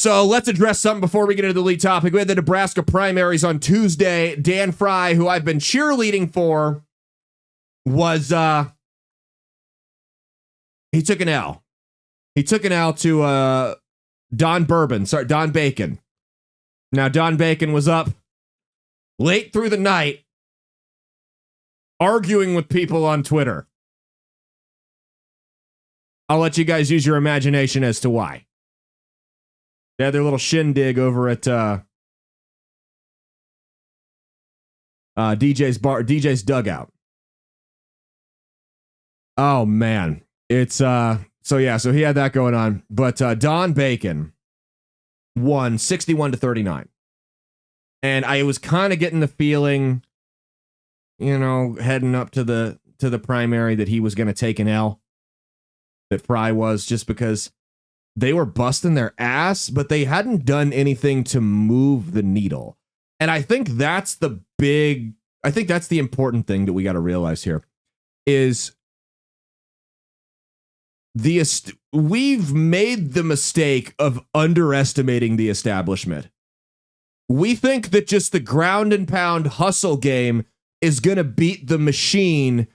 So let's address something before we get into the lead topic. We had the Nebraska primaries on Tuesday. Dan Fry, who I've been cheerleading for, was he took an L. He took an L to Don Bacon. Now, Don Bacon was up late through the night arguing with people on Twitter. I'll let you guys use your imagination as to why. They had their little shindig over at DJ's dugout. Oh man, it's so he had that going on. But Don Bacon won 61-39, and I was kind of getting the feeling, heading up to the primary, that he was going to take an L. That Fry was, just because they were busting their ass, but they hadn't done anything to move the needle. And I think that's the important thing that we got to realize here is we've made the mistake of underestimating the establishment. We think that just the ground and pound hustle game is going to beat the machine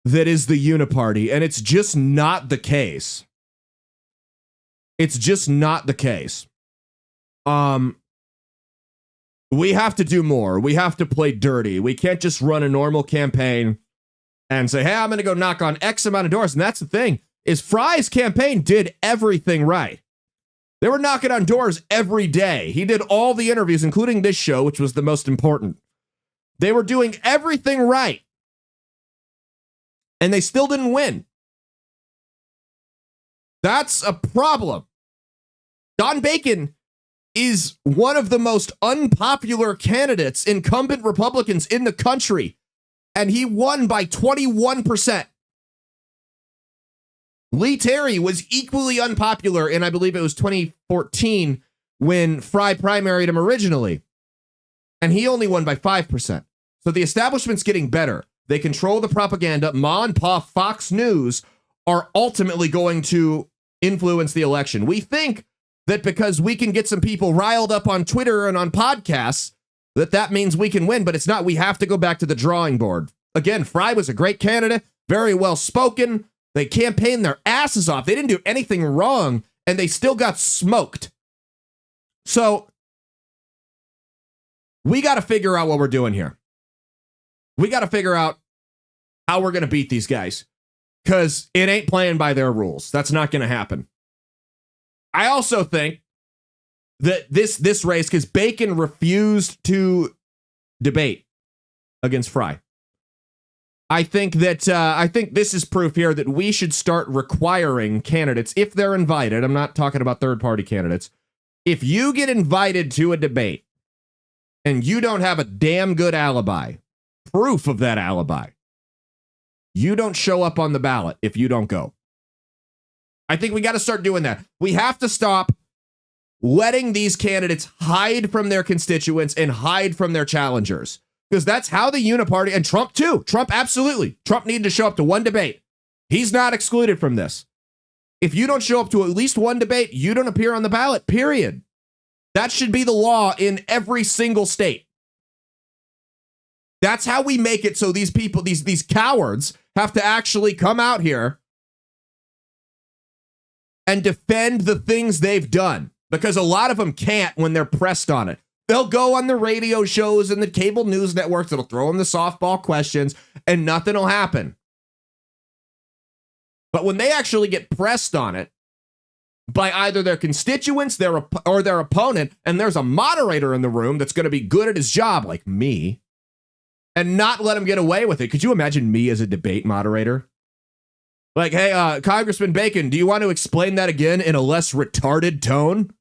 that is the Uniparty, and it's just not the case. It's just not the case. We have to do more. We have to play dirty. We can't just run a normal campaign and say, hey, I'm going to go knock on X amount of doors. And that's the thing, is Fry's campaign did everything right. They were knocking on doors every day. He did all the interviews, including this show, which was the most important. They were doing everything right. And they still didn't win. That's a problem. Don Bacon is one of the most unpopular candidates, incumbent Republicans in the country, and he won by 21%. Lee Terry was equally unpopular in, I believe it was 2014, when Fry primaried him originally, and he only won by 5%. So the establishment's getting better. They control the propaganda. Ma and Pa Fox News are ultimately going to influence the election. We think that because we can get some people riled up on Twitter and on podcasts, that means we can win, but it's not. We have to go back to the drawing board. Again, Fry was a great candidate, very well spoken. They campaigned their asses off. They didn't do anything wrong, and they still got smoked. So we got to figure out what we're doing here. We got to figure out how we're going to beat these guys, because it ain't playing by their rules. That's not going to happen. I also think that this race, because Bacon refused to debate against Fry, I think this is proof here that we should start requiring candidates, if they're invited. I'm not talking about third-party candidates. If you get invited to a debate and you don't have a damn good alibi, proof of that alibi, you don't show up on the ballot if you don't go. I think we got to start doing that. We have to stop letting these candidates hide from their constituents and hide from their challengers, because that's how the Uniparty, and Trump too. Trump, absolutely. Trump needed to show up to one debate. He's not excluded from this. If you don't show up to at least one debate, you don't appear on the ballot, period. That should be the law in every single state. That's how we make it so these people, these cowards, have to actually come out here and defend the things they've done, because a lot of them can't when they're pressed on it. They'll go on the radio shows and the cable news networks that'll throw them the softball questions and nothing will happen. But when they actually get pressed on it by either their constituents, or their opponent, and there's a moderator in the room that's going to be good at his job, like me, and not let him get away with it. Could you imagine me as a debate moderator? Like, hey, Congressman Bacon, do you want to explain that again in a less retarded tone?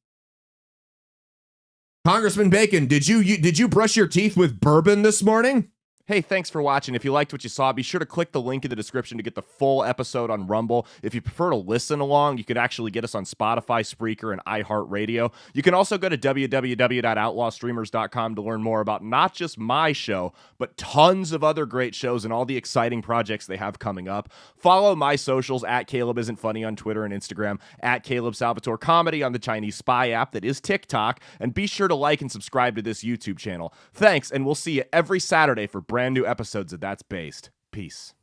Congressman Bacon, did you brush your teeth with bourbon this morning? Hey, thanks for watching. If you liked what you saw, be sure to click the link in the description to get the full episode on Rumble. If you prefer to listen along, you could actually get us on Spotify, Spreaker, and iHeartRadio. You can also go to www.outlawstreamers.com to learn more about not just my show, but tons of other great shows and all the exciting projects they have coming up. Follow my socials at Caleb Isn't Funny on Twitter and Instagram, at Caleb Salvatore Comedy on the Chinese Spy app that is TikTok, and be sure to like and subscribe to this YouTube channel. Thanks, and we'll see you every Saturday for brand new episodes of That's Based. Peace.